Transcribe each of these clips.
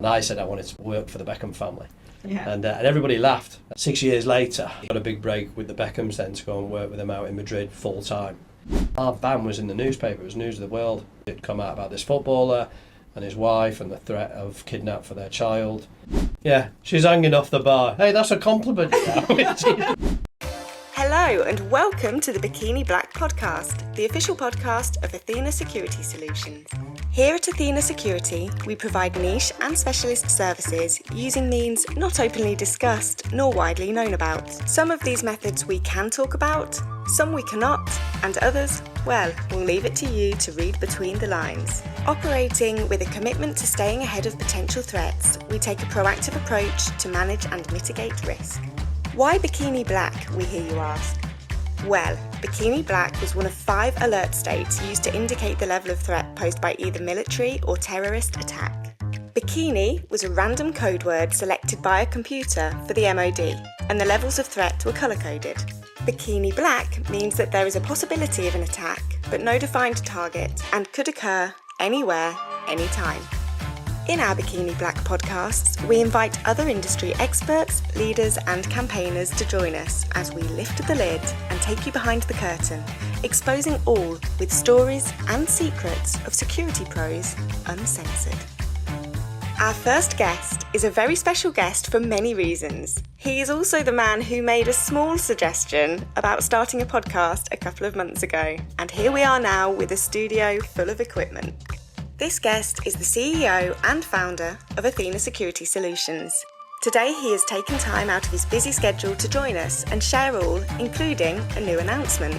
And I said I wanted to work for the Beckham family. Yeah. And everybody laughed. 6 years later, I got a big break with the Beckhams then to go and work with them out in Madrid full time. Our ban was in the newspaper, it was news of the world. It'd come out about this footballer and his wife and the threat of kidnap for their child. Yeah, she's hanging off the bar. Hey, that's a compliment. Hello and welcome to the Bikini Black podcast, the official podcast of Athena Security Solutions. Here at Athena Security, we provide niche and specialist services using means not openly discussed nor widely known about. Some of these methods we can talk about, some we cannot, and others, well, we'll leave it to you to read between the lines. Operating with a commitment to staying ahead of potential threats, we take a proactive approach to manage and mitigate risk. Why Bikini Black, we hear you ask? Well, Bikini Black was one of 5 alert states used to indicate the level of threat posed by either military or terrorist attack. Bikini was a random code word selected by a computer for the MOD, and the levels of threat were colour-coded. Bikini Black means that there is a possibility of an attack, but no defined target, and could occur anywhere, anytime. In our Bikini Black podcasts, we invite other industry experts, leaders and campaigners to join us as we lift the lid and take you behind the curtain, exposing all with stories and secrets of security pros uncensored. Our first guest is a very special guest for many reasons. He is also the man who made a small suggestion about starting a podcast a couple of months ago, and here we are now with a studio full of equipment. This guest is the CEO and founder of Athena Security Solutions. Today he has taken time out of his busy schedule to join us and share all, including a new announcement.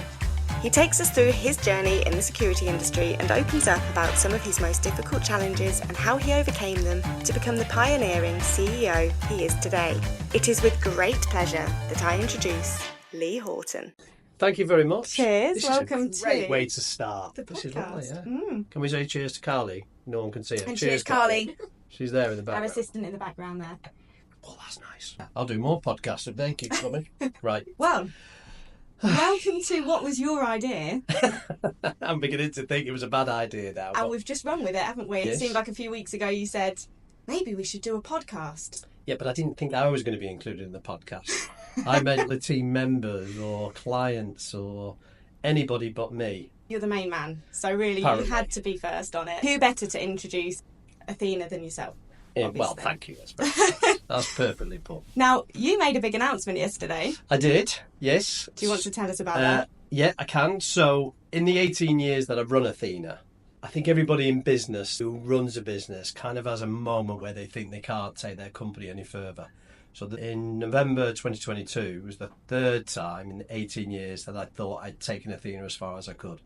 He takes us through his journey in the security industry and opens up about some of his most difficult challenges and how he overcame them to become the pioneering CEO he is today. It is with great pleasure that I introduce Lee Horton. Thank you very much. Cheers, this welcome is a great to way to start. the This is lovely, podcast. yeah. Can we say cheers to Carly? No one can see her. And cheers, Carly. She's there in the Our background. assistant in the background there. Oh, that's nice. I'll do more podcasts if they keep coming. Right. Well, welcome to What Was Your Idea? I'm beginning to think it was a bad idea now. And we've just run with it, haven't we? Yes. It seemed like a few weeks ago you said, maybe we should do a podcast. Yeah, but I didn't think I was going to be included in the podcast. I meant the team members or clients or anybody but me. You're the main man, so really Apparently. you had to be first on it. Who better to introduce Athena than yourself? Well, Obviously. thank you. That's perfectly put. Now, you made a big announcement yesterday. I did, yes. Do you want to tell us about that? Yeah, I can. So, in the 18 years that I've run Athena, I think everybody in business who runs a business kind of has a moment where they think they can't take their company any further. So in November 2022, it was the 3rd time in 18 years that I thought I'd taken Athena as far as I could.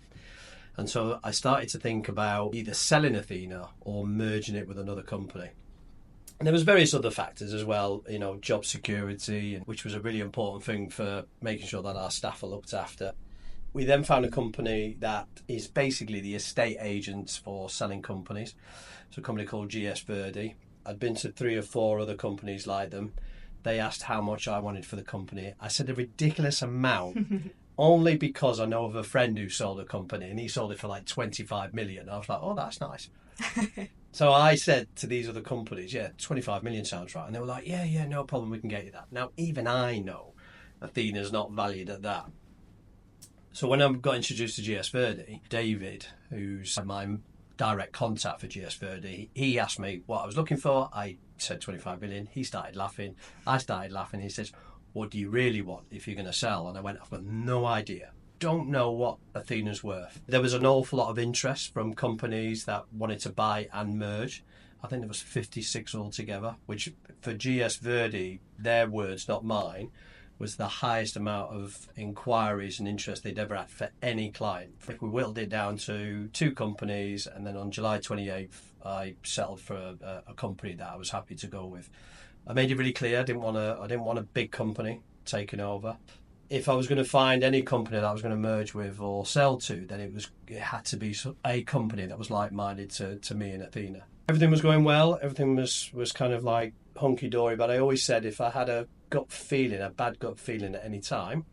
And so I started to think about either selling Athena or merging it with another company. And there was various other factors as well, job security, which was a really important thing for making sure that our staff are looked after. We then found a company that is basically the estate agents for selling companies. It's a company called GS Verdi. I'd been to 3 or 4 other companies like them. They asked how much I wanted for the company. I said a ridiculous amount, only because I know of a friend who sold a company and he sold it for like 25 million. I was like, oh, that's nice. So I said to these other companies, yeah, 25 million sounds right. And they were like, yeah, no problem, we can get you that. Now, even I know Athena's not valued at that. So when I got introduced to GS Verdi, David, who's my direct contact for GS Verdi, he asked me what I was looking for. I said 25 million. He started laughing. I started laughing. He says, what do you really want if you're going to sell? And I went, I've got no idea. Don't know what Athena's worth. There was an awful lot of interest from companies that wanted to buy and merge. I think there was 56 altogether, which for GS Verdi, their words, not mine, was the highest amount of inquiries and interest they'd ever had for any client. We whittled it down to 2 companies, and then on July 28th, I settled for a company that I was happy to go with. I made it really clear I didn't want a big company taking over. If I was going to find any company that I was going to merge with or sell to, then it had to be a company that was like-minded to me and Athena. Everything was going well. Everything was kind of like hunky-dory, but I always said if I had a bad gut feeling at any time,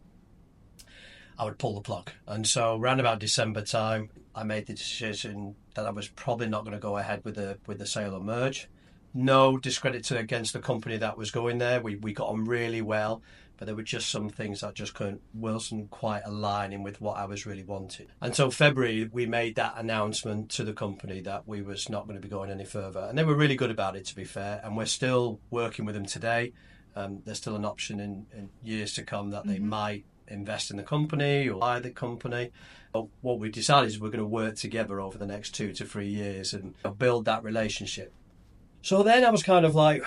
I would pull the plug. And so around about December time, I made the decision that I was probably not going to go ahead with the sale or merge. no discredit against the company that was going there. We got on really well, but there were just some things that just wasn't quite aligning with what I was really wanting. And so February, we made that announcement to the company that we was not going to be going any further. And they were really good about it, to be fair. And we're still working with them today. There's still an option in years to come that they might invest in the company or buy the company. But what we decided is we're going to work together over the next 2 to 3 years and build that relationship. So then I was kind of like,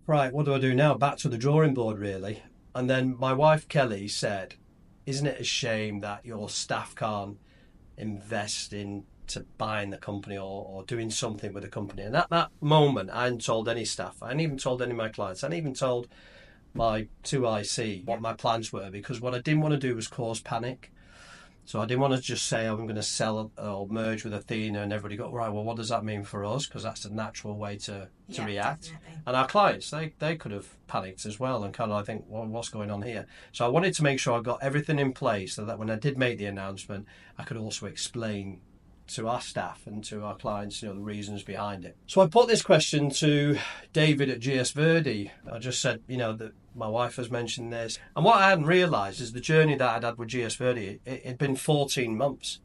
right, what do I do now? Back to the drawing board, really. And then my wife, Kelly, said, isn't it a shame that your staff can't invest into buying the company or doing something with the company? And at that moment, I hadn't told any staff. I hadn't even told any of my clients. I hadn't even told my 2IC what my plans were, because what I didn't want to do was cause panic. So I didn't want to just say I'm going to sell or merge with Athena and everybody go, right, well, what does that mean for us? Because that's the natural way to react. Definitely. And our clients, they could have panicked as well and kind of, I think, well, what's going on here? So I wanted to make sure I got everything in place so that when I did make the announcement, I could also explain to our staff and to our clients, the reasons behind it. So I put this question to David at GS Verdi. I just said, that my wife has mentioned this. And what I hadn't realised is the journey that I'd had with GS Verdi, it had been 14 months.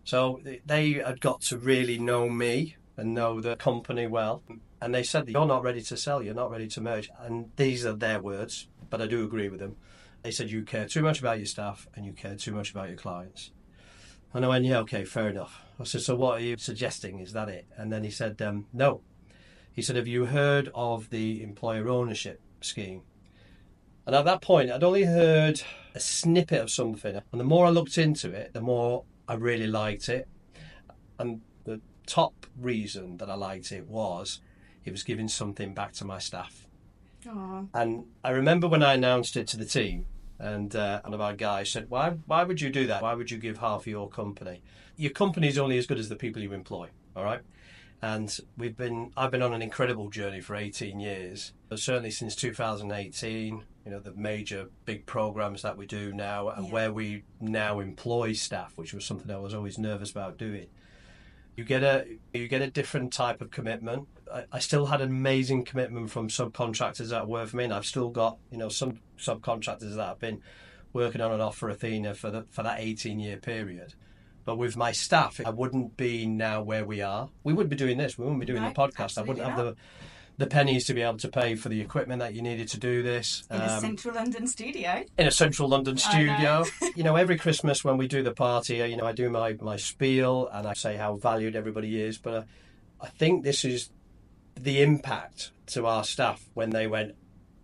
So they had got to really know me and know the company well. And they said, you're not ready to sell, you're not ready to merge. And these are their words, but I do agree with them. They said, you care too much about your staff and you care too much about your clients. And I went, yeah, okay, fair enough. I said, so what are you suggesting? Is that it? And then he said, no. He said, have you heard of the employer ownership scheme? And at that point, I'd only heard a snippet of something. And the more I looked into it, the more I really liked it. And the top reason that I liked it was giving something back to my staff. Aww. And I remember when I announced it to the team, and one of our guys said, why would you do that? Why would you give half of your company? Your company is only as good as the people you employ, all right? And I've been on an incredible journey for 18 years. But certainly since 2018, the major big programs that we do now and where we now employ staff, which was something I was always nervous about doing. You get a different type of commitment. I still had an amazing commitment from subcontractors that work for me, and I've still got some subcontractors that have been working on and off for Athena for that 18-year period. But with my staff, I wouldn't be now where we are. We wouldn't be doing this. We wouldn't be doing the podcast. I wouldn't have the pennies to be able to pay for the equipment that you needed to do this. In a central London studio. In a central London studio. Every Christmas when we do the party, I do my spiel and I say how valued everybody is. But I think this is the impact to our staff when they went,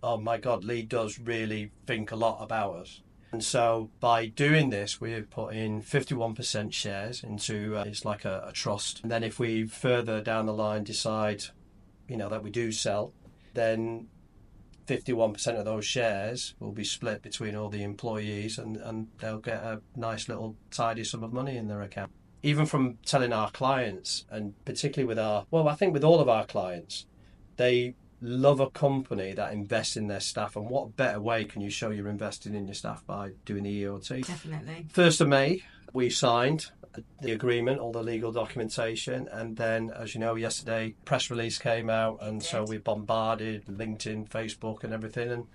oh my God, Lee does really think a lot about us. And so by doing this, we're putting 51% shares into, it's like a trust. And then if we further down the line decide, that we do sell, then 51% of those shares will be split between all the employees and they'll get a nice little tidy sum of money in their account. Even from telling our clients, and particularly with I think with all of our clients, they love a company that invests in their staff. And what better way can you show you're investing in your staff by doing the EOT? Definitely. 1st of May, we signed the agreement, all the legal documentation, and then, as you know, yesterday, press release came out, and so we bombarded LinkedIn, Facebook and everything, and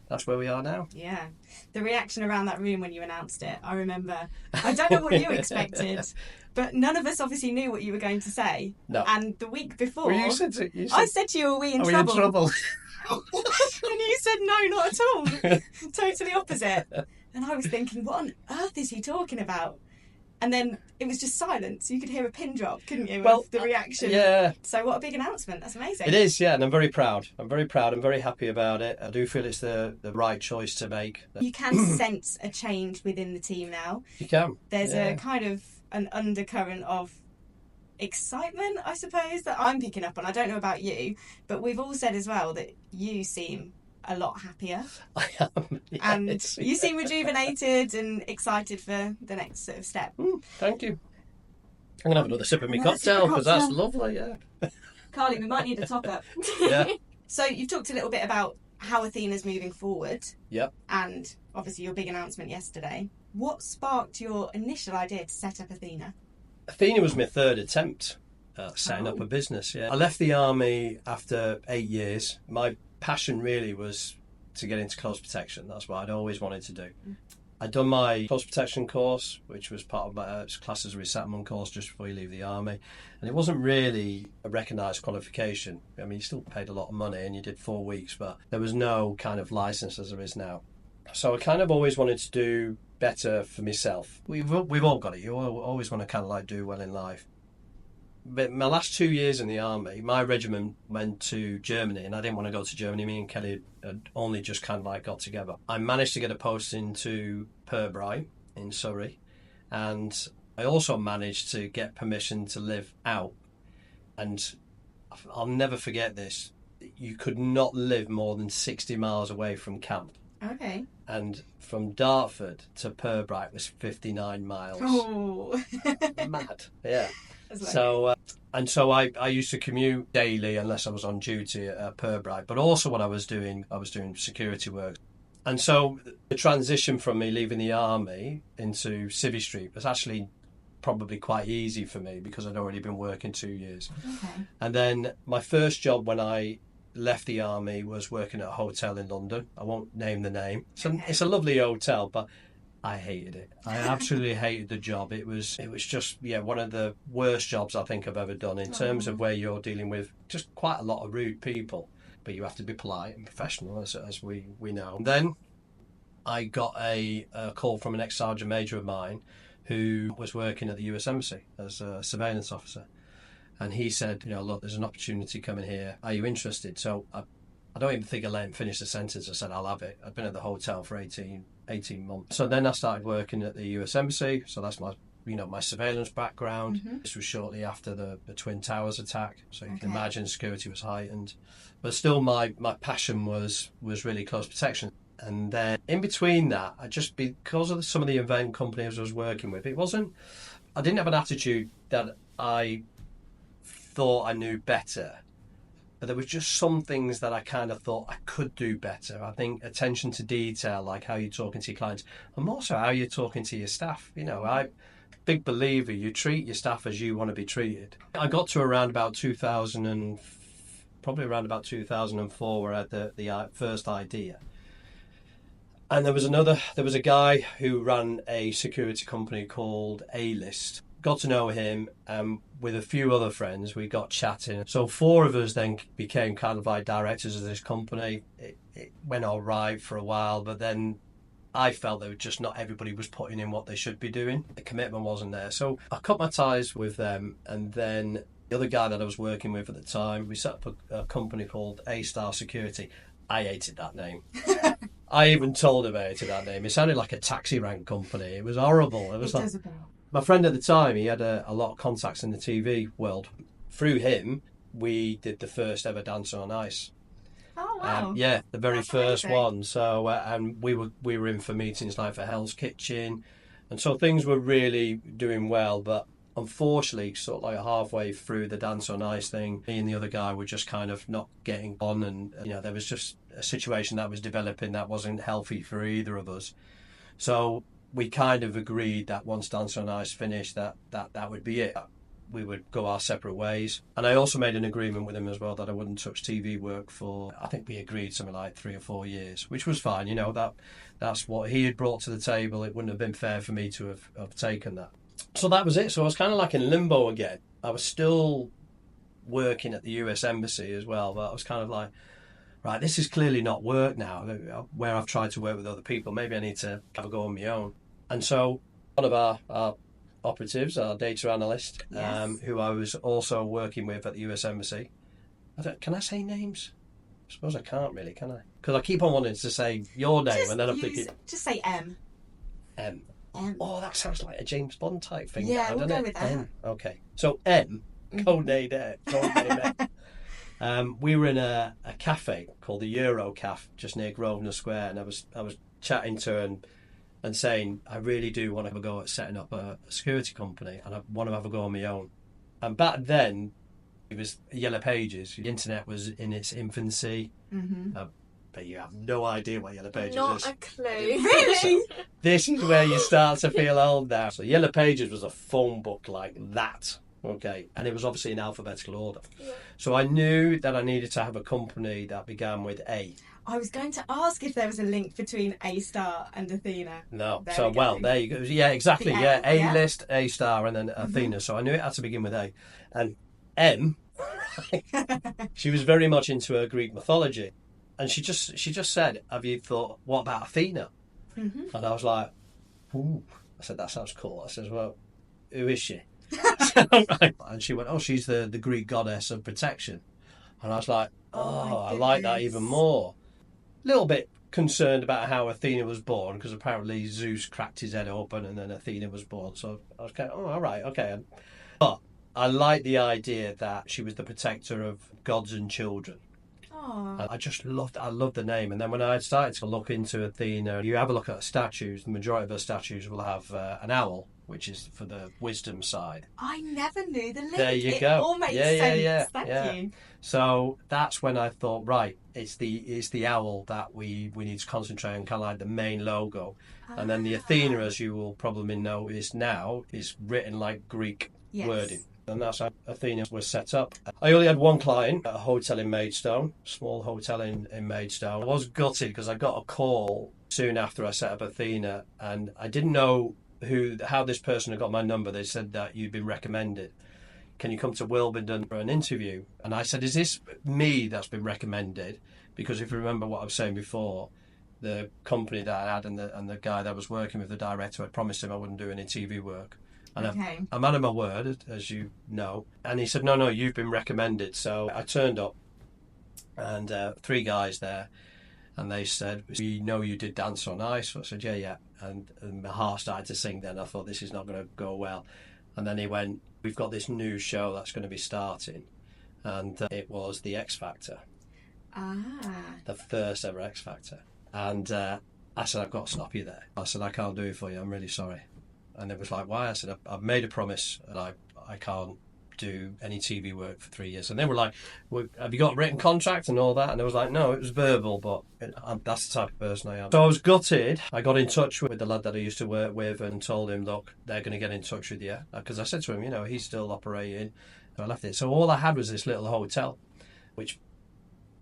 that's where we are now. Yeah. The reaction around that room when you announced it, I remember, I don't know what you expected, but none of us obviously knew what you were going to say. No. And the week before, well, I said to you, are we in trouble? In trouble? And you said, no, not at all. Totally opposite. And I was thinking, what on earth is he talking about? And then it was just silence. You could hear a pin drop, couldn't you, of the reaction? Yeah. So what a big announcement. That's amazing. It is, yeah, and I'm very proud. I'm very happy about it. I do feel it's the right choice to make. You can sense a change within the team now. You can. There's a kind of an undercurrent of excitement, I suppose, that I'm picking up on. I don't know about you, but we've all said as well that you seem a lot happier. I am. Yes, and you seem rejuvenated and excited for the next sort of step. Thank you. I'm going to have another sip of my cocktail because that's lovely, yeah. Carly, we might need a top up. Yeah. So you've talked a little bit about how Athena's moving forward. Yep. And obviously your big announcement yesterday. What sparked your initial idea to set up Athena? Athena was my 3rd attempt. setting up a business. Yeah, I left the army after 8 years. My passion really was to get into close protection. That's what I'd always wanted to do. I'd done my close protection course, which was part of my class as a resettlement course just before you leave the army. And it wasn't really a recognised qualification. I mean, you still paid a lot of money and you did 4 weeks, but there was no kind of licence as there is now. So I kind of always wanted to do better for myself. We've all got it. You always want to kind of like do well in life. But my last 2 years in the army, my regiment went to Germany, and I didn't want to go to Germany. Me and Kelly had only just kind of like got together. I managed to get a post into Purbright in Surrey, and I also managed to get permission to live out. And I'll never forget this. You could not live more than 60 miles away from camp. Okay. And from Dartford to Purbright was 59 miles. Oh. Mad. Yeah. Like... So I used to commute daily unless I was on duty at Purbright. But also what I was doing security work. And so the transition from me leaving the army into Civvy Street was actually probably quite easy for me because I'd already been working 2 years. Okay. And then my first job when I left the army was working at a hotel in London. I won't name the name. It's a lovely hotel, but I hated it. I absolutely hated the job. It was just one of the worst jobs I think I've ever done in terms of where you're dealing with just quite a lot of rude people, but you have to be polite and professional as we know. And then I got a call from an ex-sergeant major of mine who was working at the US Embassy as a surveillance officer. And he said, look, there's an opportunity coming here. Are you interested? So I don't even think I let him finish the sentence. I said, I'll have it. I'd been at the hotel for 18 months. So then I started working at the US Embassy. So that's my surveillance background. Mm-hmm. This was shortly after the Twin Towers attack. So you can imagine security was heightened. But still my passion was really close protection. And then in between that, because of some of the event companies I was working with, I didn't have an attitude that I thought I knew better. But there was just some things that I kind of thought I could do better. I think attention to detail, like how you're talking to your clients, and also how you're talking to your staff. I'm a big believer you treat your staff as you want to be treated. I got to around about 2004 where I had the first idea. And there was a guy who ran a security company called A-List. Got to know him, and with a few other friends, we got chatting. So 4 of us then became kind of like directors of this company. It went all right for a while, but then I felt that just not everybody was putting in what they should be doing. The commitment wasn't there. So I cut my ties with them, and then the other guy that I was working with at the time, we set up a company called A-Star Security. I hated that name. I even told him I hated that name. It sounded like a taxi rank company. It was horrible. My friend at the time, he had a lot of contacts in the TV world. Through him, we did the first ever Dancer on Ice. Oh wow! The very first one. So and we were in for meetings like for Hell's Kitchen, and so things were really doing well. But unfortunately, sort of like halfway through the Dancer on Ice thing, me and the other guy were just kind of not getting on, and there was just a situation that was developing that wasn't healthy for either of us. So we kind of agreed that once Dancer on Ice finished, that would be it. We would go our separate ways. And I also made an agreement with him as well that I wouldn't touch TV work for, I think we agreed something like 3 or 4 years, which was fine. That's what he had brought to the table. It wouldn't have been fair for me to have taken that. So that was it. So I was kind of like in limbo again. I was still working at the US Embassy as well, but I was kind of like, right, this is clearly not work now, where I've tried to work with other people. Maybe I need to have a go on my own. And so one of our operatives, our data analyst, who I was also working with at the US Embassy. Can I say names? I suppose I can't really, can I? Because I keep on wanting to say your name, and then I'm thinking... Just say M. M. Oh, that sounds like a James Bond type thing. Yeah, we'll go with M. Okay. So M, codename M. We were in a cafe called the Euro Caf, just near Grosvenor Square, and I was chatting to her and saying, I really do want to have a go at setting up a security company, and I want to have a go on my own. And back then, it was Yellow Pages. The internet was in its infancy. Mm-hmm. But you have no idea what Yellow Pages is. Not a clue. Really? This is where you start to feel old now. So Yellow Pages was a phone book like that. Okay, and it was obviously in alphabetical order. Yeah. So I knew that I needed to have a company that began with A. I was going to ask if there was a link between A Star and Athena. No. So, well, there you go. Yeah, exactly. Yeah, A-list, A Star, and then Athena. So I knew it had to begin with A. And M, she was very much into her Greek mythology. And she just said, have you thought, what about Athena? Mm-hmm. And I was like, ooh. I said, that sounds cool. I said, well, who is she? And she went, oh, she's the Greek goddess of protection. And I was like, oh I like that even more. A little bit concerned about how Athena was born, because apparently Zeus cracked his head open and then Athena was born. So I was kind of, oh, all right, okay. But I like the idea that she was the protector of gods and children. Aww. I loved the name. And then when I started to look into Athena, you have a look at her statues, the majority of her statues will have an owl, which is for the wisdom side. I never knew the link. There you go. It all makes sense. Thank you. So that's when I thought, right, it's the owl that we need to concentrate on, kind of like the main logo. And then the Athena, as you will probably know, is written like Greek wording. And that's how Athena was set up. I only had one client at a hotel in Maidstone, small hotel in Maidstone. I was gutted because I got a call soon after I set up Athena, and I didn't know how this person had got my number. They said that you'd been recommended. Can you come to Wilmington for an interview? And I said, is this me that's been recommended? Because if you remember what I was saying before, the company that I had and the guy that I was working with, the director, had promised him I wouldn't do any TV work. And I'm out of my word, as you know. And he said, no, you've been recommended. So I turned up, and 3 guys there, and they said, we know you did Dance on Ice. So I said, yeah. And my heart started to sing then. I thought, this is not going to go well. And then he went, we've got this new show that's going to be starting. And it was the X Factor. The first ever X Factor. And I said, I've got to stop you there. I said, I can't do it for you. I'm really sorry. And it was like, why? I said, I've made a promise and I can't do any TV work for 3 years. And they were like, well, have you got a written contract and all that? And I was like, no, it was verbal, but that's the type of person I am. So I was gutted. I got in touch with the lad that I used to work with and told him, look, they're going to get in touch with you. Because I said to him, he's still operating. So I left it. So all I had was this little hotel, which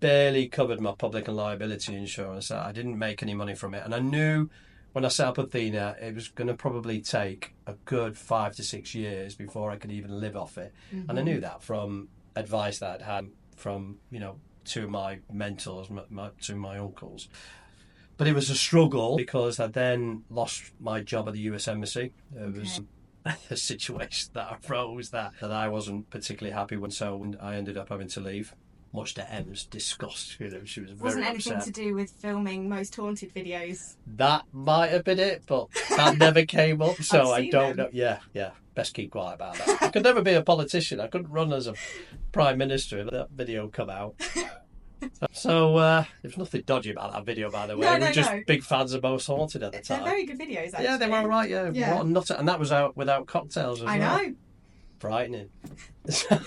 barely covered my public and liability insurance. I didn't make any money from it. And I knew when I set up Athena, it was going to probably take a good 5 to 6 years before I could even live off it. Mm-hmm. And I knew that from advice that I'd had from, 2 of my mentors, two of my uncles. But it was a struggle because I then lost my job at the US Embassy. It was a situation that arose that I wasn't particularly happy with, so I ended up having to leave. Much to Em's disgust, she was very Wasn't anything upset. To do with filming Most Haunted videos? That might have been it, but that never came up, so I don't know. Yeah, best keep quiet about that. I could never be a politician. I couldn't run as a Prime Minister if that video come out. So there's nothing dodgy about that video, by the way. We were just big fans of Most Haunted at the time. They're very good videos, actually. Yeah, they were all right, yeah. What a nutter. And that was out without cocktails as well. I know. Frightening. So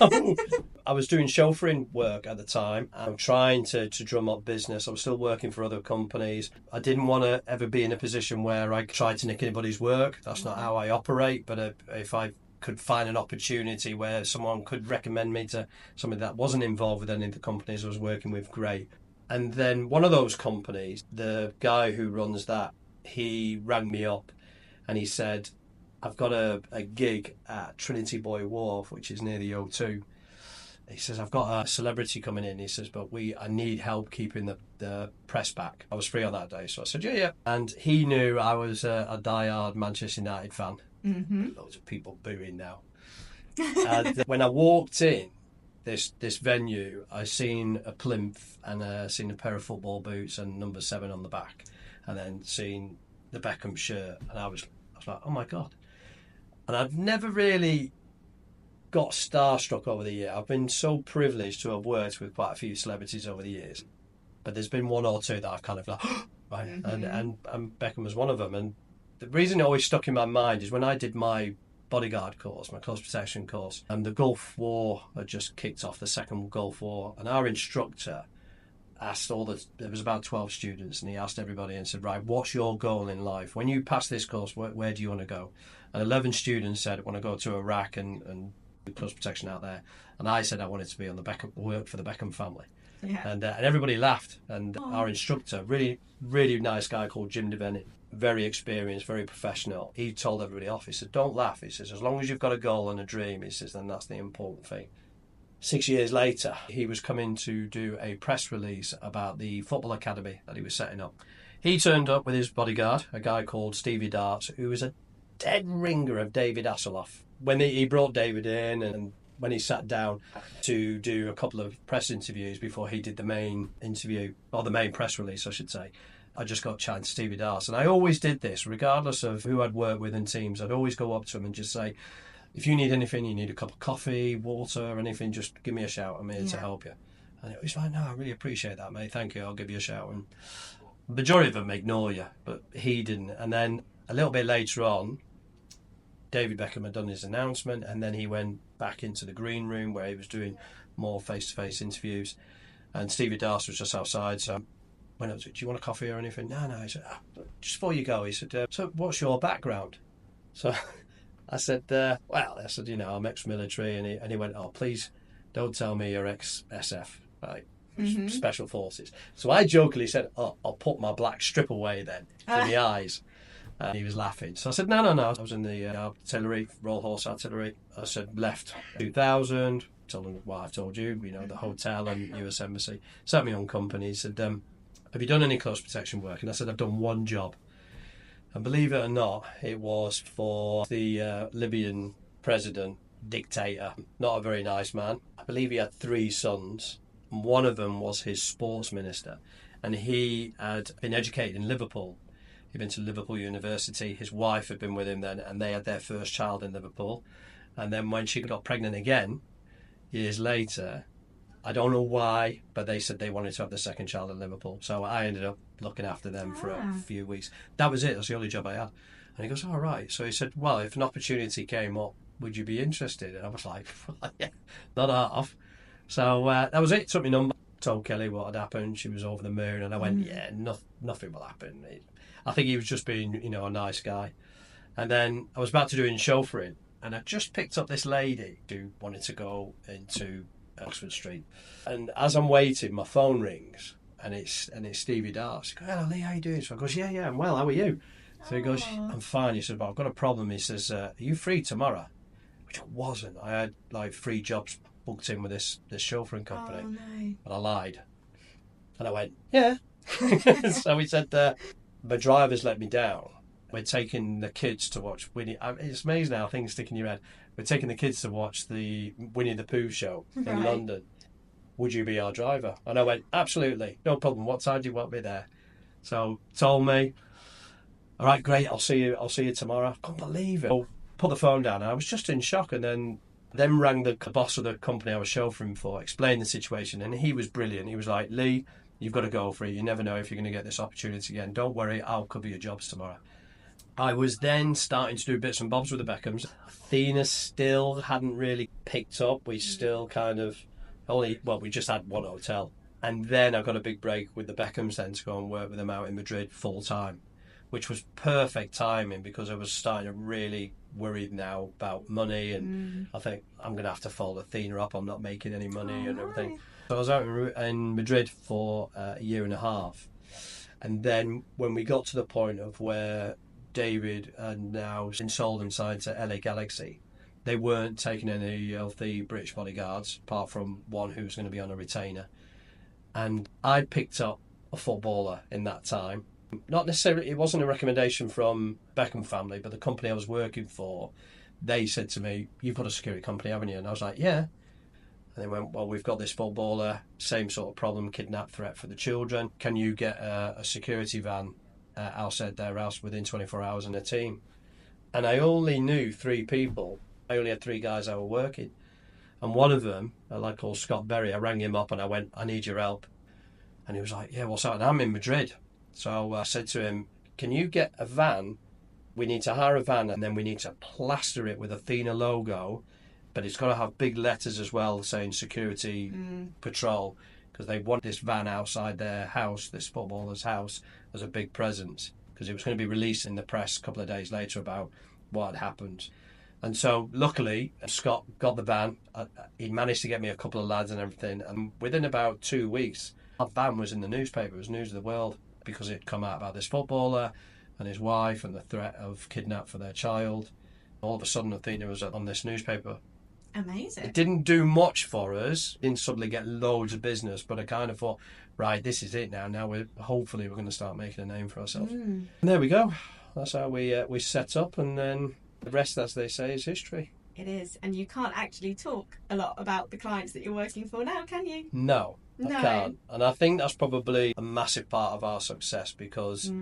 I was doing chauffeuring work at the time. I'm trying to drum up business. I was still working for other companies. I didn't want to ever be in a position where I tried to nick anybody's work. That's not how I operate. But if I could find an opportunity where someone could recommend me to somebody that wasn't involved with any of the companies I was working with, great. And then one of those companies, the guy who runs that, he rang me up and he said, I've got a gig at Trinity Buoy Wharf, which is near the O2. He says, I've got a celebrity coming in. He says, but I need help keeping the press back. I was free on that day. So I said, yeah. And he knew I was a diehard Manchester United fan. Mm-hmm. Loads of people booing now. And when I walked in this venue, I seen a plinth and seen a pair of football boots and number 7 on the back. And then seen the Beckham shirt. And I was like, oh my God. And I've never really got starstruck over the year. I've been so privileged to have worked with quite a few celebrities over the years. But there's been one or two that I've kind of like, right? Mm-hmm. And Beckham was one of them. And the reason it always stuck in my mind is when I did my bodyguard course, my close protection course, and the Gulf War had just kicked off, the second Gulf War, and our instructor asked there was about 12 students, and he asked everybody and said, right, what's your goal in life? When you pass this course, where do you want to go? And 11 students said, I want to go to Iraq and close protection out there. And I said I wanted to be on the Beckham, work for the Beckham family. Yeah. And everybody laughed. And our instructor, really, really nice guy called Jim Devaney, very experienced, very professional. He told everybody off. He said, don't laugh. He says, as long as you've got a goal and a dream, he says, then that's the important thing. 6 years later, he was coming to do a press release about the football academy that he was setting up. He turned up with his bodyguard, a guy called Stevie Darts, who was a dead ringer of David Hasselhoff. When he brought David in, and when he sat down to do a couple of press interviews before he did the main interview, or the main press release, I should say, I just got chatting to Stevie Darts. And I always did this, regardless of who I'd worked with in teams. I'd always go up to him and just say, if you need anything, you need a cup of coffee, water, anything, just give me a shout. I'm here to help you. And it was like, no, I really appreciate that, mate. Thank you. I'll give you a shout. And the majority of them ignore you, but he didn't. And then a little bit later on, David Beckham had done his announcement, and then he went back into the green room where he was doing more face-to-face interviews. And Stevie Darcy was just outside, so I went up to him, do you want a coffee or anything? No. He said, just before you go, he said, so what's your background? So I said, I'm ex-military, and he went, oh, please don't tell me you're ex-SF, right? Special Forces. So I jokingly said, oh, I'll put my black strip away then from the eyes. He was laughing. So I said, no. I was in the artillery, Royal Horse Artillery. I said, left 2000. Told him what I've told you, the hotel and US Embassy. Set me on company. He said, have you done any close protection work? And I said, I've done one job. And believe it or not, it was for the Libyan president, dictator. Not a very nice man. I believe he had 3 sons. And one of them was his sports minister. And he had been educated in Liverpool. He'd been to Liverpool University. His wife had been with him then, and they had their first child in Liverpool. And then when she got pregnant again, years later, I don't know why, but they said they wanted to have the second child in Liverpool. So I ended up looking after them for a few weeks. That was it. That's the only job I had. And he goes, all right. So he said, well, if an opportunity came up, would you be interested? And I was like, yeah, not half. So that was it. Took my number, told Kelly what had happened. She was over the moon. And I went, yeah, nothing will happen. I think he was just being, a nice guy. And then I was about to do in chauffeuring. And I just picked up this lady who wanted to go into Oxford Street. And as I'm waiting, my phone rings. And it's Stevie Darts. He goes, hello, Lee, how you doing? So I goes, yeah, I'm well. How are you? So he goes, I'm fine. He said, but I've got a problem. He says, are you free tomorrow? Which I wasn't. I had 3 jobs booked in with this chauffeuring company. Oh, no. But I lied. And I went, yeah. So he said, my driver's let me down. We're taking the kids to watch Winnie. It's amazing how things stick in your head. We're taking the kids to watch the Winnie the Pooh show in London. Would you be our driver? And I went, absolutely, no problem. What time do you want me there? So told me, all right, great. I'll see you tomorrow. I can't believe it. I put the phone down. And I was just in shock, and then rang the boss of the company I was chauffeuring for, explained the situation, and he was brilliant. He was like, Lee, you've got to go for it. You never know if you're going to get this opportunity again. Don't worry, I'll cover your jobs tomorrow. I was then starting to do bits and bobs with the Beckhams. Athena still hadn't really picked up. We still kind of we just had one hotel. And then I got a big break with the Beckhams then to go and work with them out in Madrid full time, which was perfect timing because I was starting to really worry now about money, and I think I'm going to have to fold Athena up. I'm not making any money and everything. So I was out in Madrid for a year and a half. And then when we got to the point of where David had now been sold and signed to LA Galaxy, they weren't taking any of the British bodyguards, apart from one who was going to be on a retainer. And I picked up a footballer in that time. Not necessarily, it wasn't a recommendation from Beckham family, but the company I was working for, they said to me, you've got a security company, haven't you? And I was like, yeah. And they went, well, we've got this footballer, same sort of problem, kidnap threat for the children. Can you get a security van outside their house within 24 hours in a team? And I only knew 3 people. I only had 3 guys I were working. And one of them, a lad called Scott Berry, I rang him up and I went, I need your help. And he was like, yeah, what's that? And I'm in Madrid. So I said to him, can you get a van? We need to hire a van, and then we need to plaster it with Athena logo, but it's got to have big letters as well saying security patrol, because they want this van outside their house, this footballer's house, as a big presence, because it was going to be released in the press a couple of days later about what had happened. And so, luckily, Scott got the van. He managed to get me a couple of lads and everything. And within about 2 weeks, our van was in the newspaper. It was news of the world because it had come out about this footballer and his wife and the threat of kidnap for their child. All of a sudden, Athena was on this newspaper. Amazing. It didn't do much for us. Didn't suddenly get loads of business, but I kind of thought, right, this is it now. Now hopefully we're going to start making a name for ourselves. And there we go. That's how we set up, and then the rest, as they say, is history. It is, and you can't actually talk a lot about the clients that you're working for now, can you? No, I can't. And I think that's probably a massive part of our success, because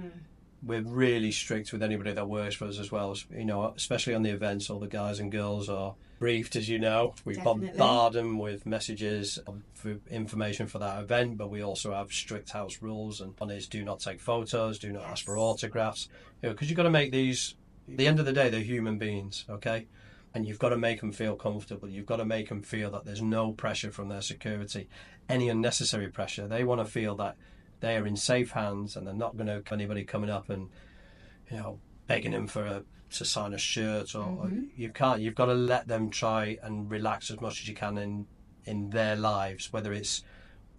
we're really strict with anybody that works for us as well. You know, especially on the events, all the guys and girls are briefed, as you know. We bombard them with messages for information for that event, but we also have strict house rules, and one is do not take photos, do not ask for autographs, because you've got to make these, at the end of the day, they're human beings, okay? And you've got to make them feel comfortable. You've got to make them feel that there's no pressure from their security, any unnecessary pressure. They want to feel that they are in safe hands, and they're not going to have anybody coming up and, you know, begging them to sign a shirt, or you can't. You've got to let them try and relax as much as you can in their lives, whether it's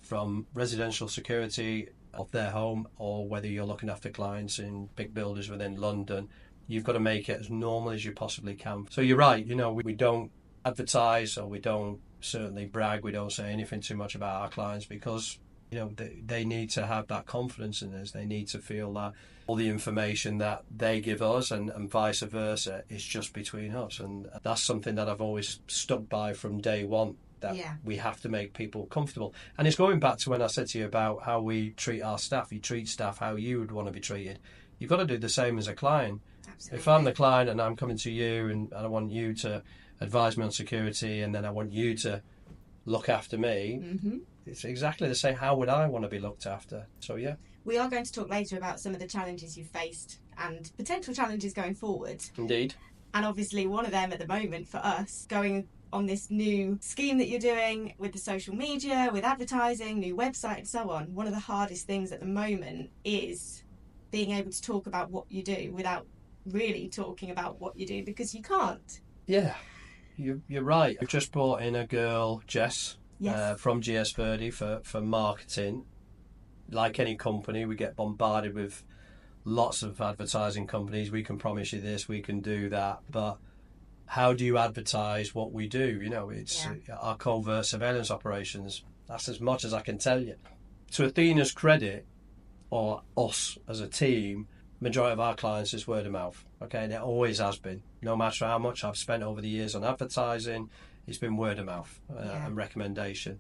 from residential security of their home or whether you're looking after clients in big buildings within London. You've got to make it as normal as you possibly can. So you're right, you know, we don't advertise, or we don't certainly brag, we don't say anything too much about our clients, because, you know, they need to have that confidence in us. They need to feel that all the information that they give us and vice versa is just between us. And that's something that I've always stuck by from day one, that we have to make people comfortable. And it's going back to when I said to you about how we treat our staff. You treat staff how you would want to be treated. You've got to do the same as a client. Absolutely. If I'm the client and I'm coming to you and I want you to advise me on security, and then I want you to look after me, it's exactly the same. How would I want to be looked after? So, yeah. We are going to talk later about some of the challenges you've faced and potential challenges going forward. Indeed. And obviously one of them at the moment for us, going on this new scheme that you're doing with the social media, with advertising, new website and so on, one of the hardest things at the moment is being able to talk about what you do without really talking about what you do, because you can't. Yeah, you're right. We've just brought in a girl, Jess, from GS30 for marketing. Like any company, we get bombarded with lots of advertising companies. We can promise you this, we can do that, but how do you advertise what we do? You know, it's our covert surveillance operations. That's as much as I can tell you. To Athena's credit, or us as a team, majority of our clients is word of mouth, okay, and it always has been. No matter how much I've spent over the years on advertising, it's been word of mouth and recommendation.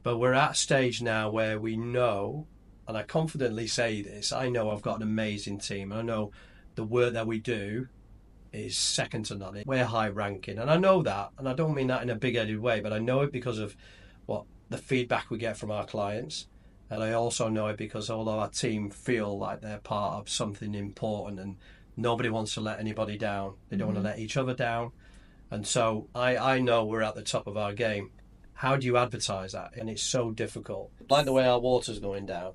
But we're at a stage now where we know, and I confidently say this, I know I've got an amazing team. I know the work that we do is second to none. We're high ranking, and I know that, and I don't mean that in a big-headed way, but I know it because of what the feedback we get from our clients. And I also know it because all of our team feel like they're part of something important, and nobody wants to let anybody down. They don't want to let each other down. And so I know we're at the top of our game. How do you advertise that? And it's so difficult. Like the way our water's going down.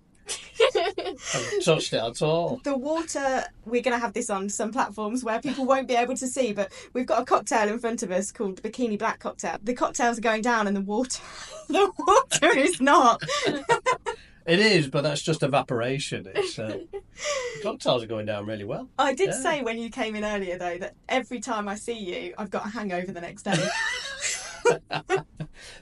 I haven't touched it at all. The water, we're going to have this on some platforms where people won't be able to see, but we've got a cocktail in front of us called the Bikini Black cocktail. The cocktails are going down and the water is not. It is, but that's just evaporation. It's cocktails are going down really well. I did say when you came in earlier, though, that every time I see you, I've got a hangover the next day.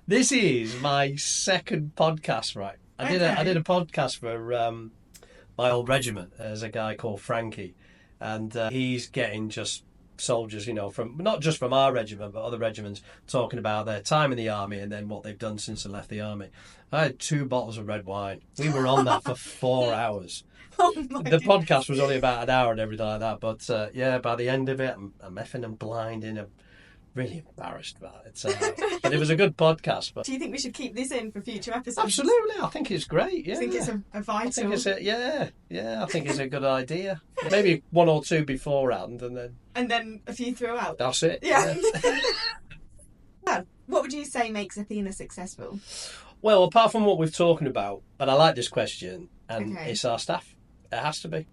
This is my second podcast, right? I did a podcast for my old regiment. There's a guy called Frankie, and he's getting just soldiers, you know, from not just from our regiment but other regiments, talking about their time in the army and then what they've done since they left the army. I had 2 bottles of red wine. We were on that for 4 hours. The podcast was only about an hour and everything like that, but by the end of it, I'm effing and blinding. I'm really embarrassed about it. But it was a good podcast. But do you think we should keep this in for future episodes? Absolutely, I think it's great. Yeah, I think it's a vital. I think it's I think it's a good idea. Maybe 1 or 2 beforehand, and then a few throughout. That's it. Yeah. What would you say makes Athena successful? Well, apart from what we've talking about, and I like this question, and it's our staff. It has to be.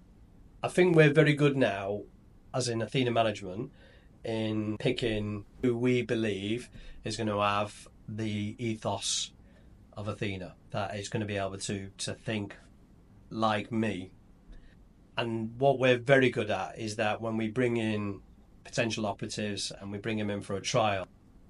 I think we're very good now, as in Athena management, in picking who we believe is going to have the ethos of Athena, that is going to be able to think like me. And what we're very good at is that when we bring in potential operatives and we bring them in for a trial,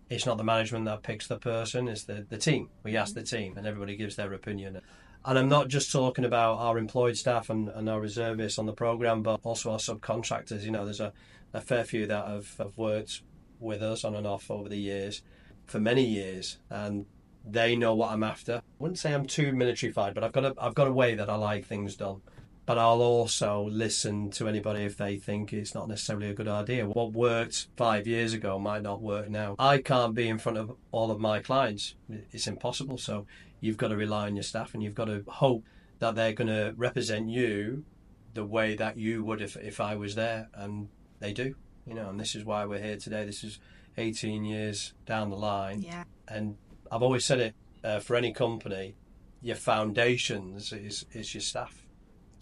it's not the management that picks the person, it's the team. We ask the team and everybody gives their opinion. And I'm not just talking about our employed staff and our reservists on the programme, but also our subcontractors. You know, there's a fair few that have worked with us on and off over the years, for many years, and they know what I'm after. I wouldn't say I'm too military-fied, but I've got a way that I like things done. But I'll also listen to anybody if they think it's not necessarily a good idea. What worked 5 years ago might not work now. I can't be in front of all of my clients. It's impossible. So you've got to rely on your staff, and you've got to hope that they're going to represent you the way that you would if I was there. And they do, you know, and this is why we're here today. This is 18 years down the line. Yeah. And I've always said it, for any company, your foundations is your staff.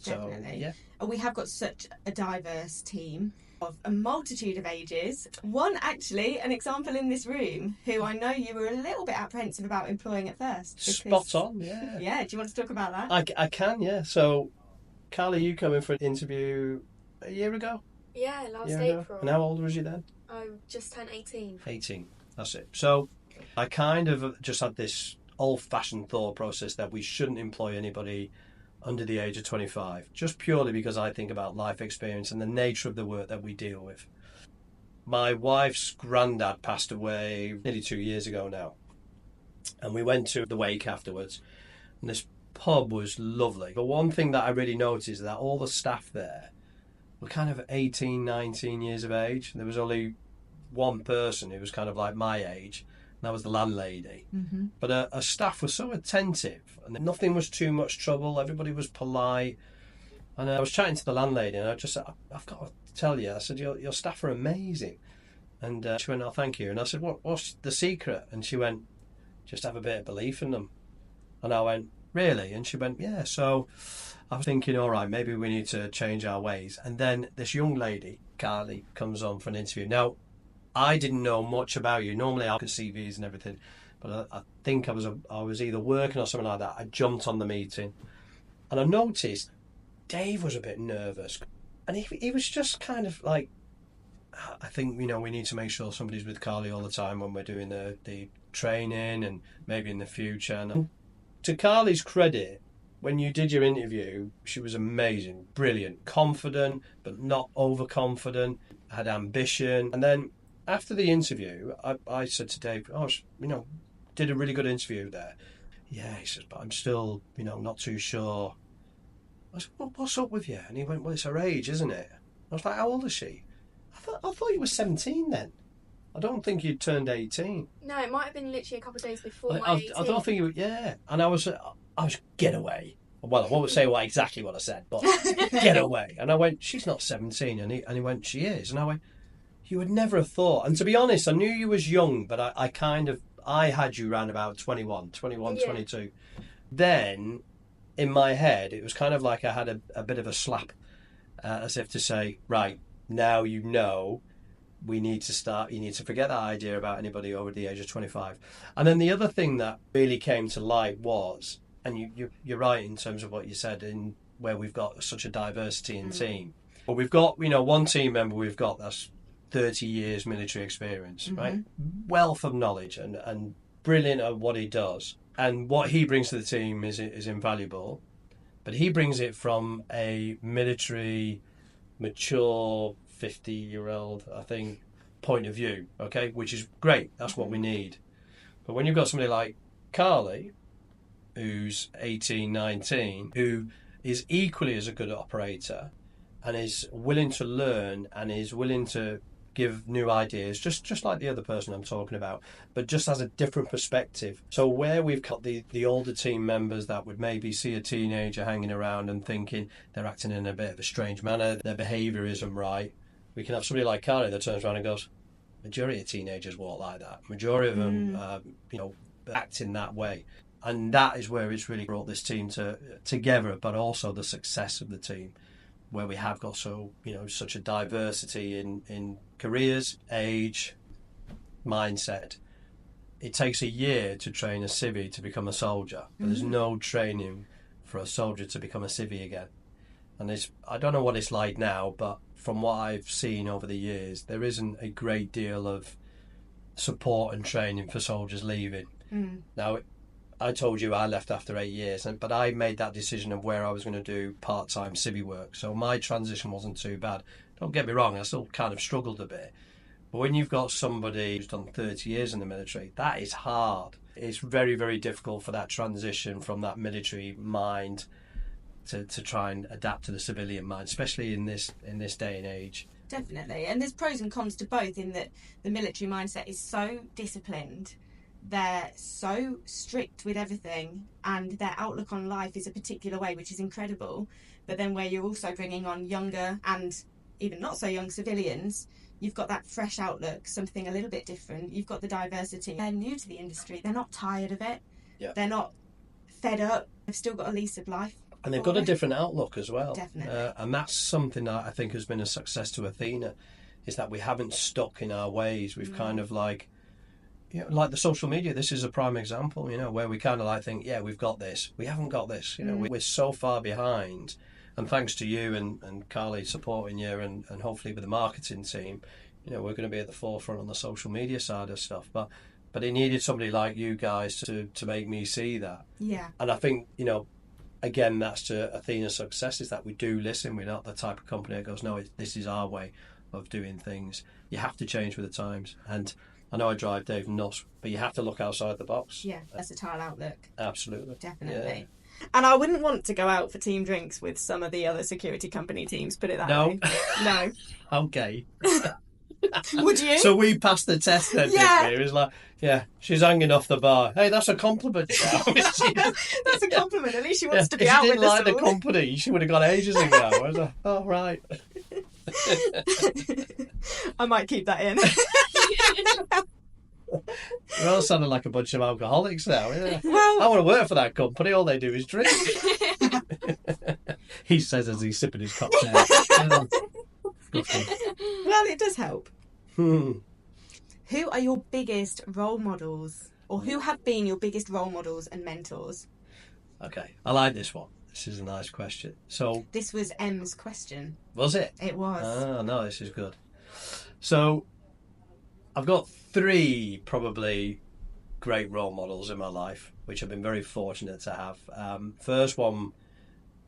Definitely. So, yeah. And we have got such a diverse team of a multitude of ages. One, actually, an example in this room, who I know you were a little bit apprehensive about employing at first. Spot on, yeah. Yeah, do you want to talk about that? I can, yeah. So, Carly, you come in for an interview a year ago? Yeah, last April. April. And how old was you then? I just turned 18. 18, that's it. So, I kind of just had this old-fashioned thought process that we shouldn't employ anybody under the age of 25, just purely because I think about life experience and the nature of the work that we deal with. My wife's granddad passed away nearly 2 years ago now, and we went to the wake afterwards, and this pub was lovely. But one thing that I really noticed is that all the staff there were kind of 18, 19 years of age. There was only one person who was kind of like my age, and that was the landlady. Mm-hmm. But her staff was so attentive, and nothing was too much trouble. Everybody was polite. And I was chatting to the landlady, and I just said, I've got to tell you, I said, your staff are amazing. And she went, oh, thank you. And I said, what's the secret? And she went, just have a bit of belief in them. And I went, really? And she went, yeah. So I was thinking, all right, maybe we need to change our ways. And then this young lady, Carly, comes on for an interview. Now, I didn't know much about you. Normally I look at CVs and everything, but I think I was either working or something like that. I jumped on the meeting, and I noticed Dave was a bit nervous, and he was just kind of like, I think, you know, we need to make sure somebody's with Carly all the time when we're doing the training and maybe in the future. And to Carly's credit, when you did your interview, she was amazing, brilliant, confident, but not overconfident, had ambition. And then after the interview, I said to Dave, did a really good interview there. Yeah, he says, but I'm still, not too sure. I said, well, what's up with you? And he went, well, it's her age, isn't it? I was like, how old is she? I thought you were 17 then. I don't think you'd turned 18. No, it might have been literally a couple of days before my I 18. don't think you were, yeah. And I was, get away. Well, I won't say exactly what I said, but get away. And I went, she's not 17. And he went, she is. And I went, you would never have thought. And to be honest, I knew you was young, but I had you around about 21, yeah. 22. Then, in my head, it was kind of like I had a bit of a slap, as if to say, right, now you know, you need to forget that idea about anybody over the age of 25. And then the other thing that really came to light was, and you're right in terms of what you said, in where we've got such a diversity in team. But we've got, one team member we've got that's 30 years military experience, right? Wealth of knowledge and brilliant at what he does. And what he brings to the team is invaluable. But he brings it from a military, mature, 50-year-old, I think, point of view, okay? Which is great. That's what we need. But when you've got somebody like Carly, who's 18, 19, who is equally as a good operator and is willing to learn and is willing to give new ideas, just like the other person I'm talking about, but just has a different perspective. So where we've got the older team members that would maybe see a teenager hanging around and thinking they're acting in a bit of a strange manner, their behaviour isn't right, we can have somebody like Carly that turns around and goes, majority of teenagers walk like that. Majority of them, act in that way. And that is where it's really brought this team together, but also the success of the team, where we have got such a diversity in careers, age, mindset. It takes a year to train a civvy to become a soldier, but there's no training for a soldier to become a civvy again. And I don't know what it's like now, but from what I've seen over the years, there isn't a great deal of support and training for soldiers leaving. Now, I told you I left after 8 years, but I made that decision of where I was going to do part-time civvy work. So my transition wasn't too bad. Don't get me wrong, I still kind of struggled a bit. But when you've got somebody who's done 30 years in the military, that is hard. It's very, very difficult for that transition from that military mind to try and adapt to the civilian mind, especially in this day and age. Definitely. And there's pros and cons to both, in that the military mindset is so disciplined, they're so strict with everything, and their outlook on life is a particular way, which is incredible. But then where you're also bringing on younger and even not so young civilians, you've got that fresh outlook, something a little bit different. You've got the diversity. They're new to the industry. They're not tired of it. Yeah. They're not fed up. They've still got a lease of life. And they've got a different outlook as well. Definitely. And that's something that I think has been a success to Athena, is that we haven't stuck in our ways. We've kind of like the social media, this is a prime example, where we kind of like think, yeah, we've got this. We haven't got this. We're so far behind. And thanks to you and Carly supporting you and hopefully with the marketing team, we're going to be at the forefront on the social media side of stuff. But it needed somebody like you guys to make me see that. Yeah. And I think, again, that's to Athena's success, is that we do listen. We're not the type of company that goes, no, this is our way of doing things. You have to change with the times. And I know I drive Dave nuts, but you have to look outside the box. Yeah, versatile outlook. Absolutely. Definitely. Yeah. And I wouldn't want to go out for team drinks with some of the other security company teams, put it that way. No. Okay. Would you? So we passed the test then, didn't we? It was like, yeah, she's hanging off the bar. Hey, that's a compliment. That's a compliment. At least she wants to be out with us. If she didn't like the company, she would have gone ages ago. I was like, oh, right. I might keep that in. We all sounded like a bunch of alcoholics now. Yeah. Well, I want to work for that company. All they do is drink. He says as he's sipping his cocktail. Well, it does help. Who are your biggest role models, or who have been your biggest role models and mentors? Okay, I like this one. This is a nice question. So this was M's question. Was it? It was. Oh, no, this is good. So I've got 3 probably great role models in my life, which I've been very fortunate to have. First one,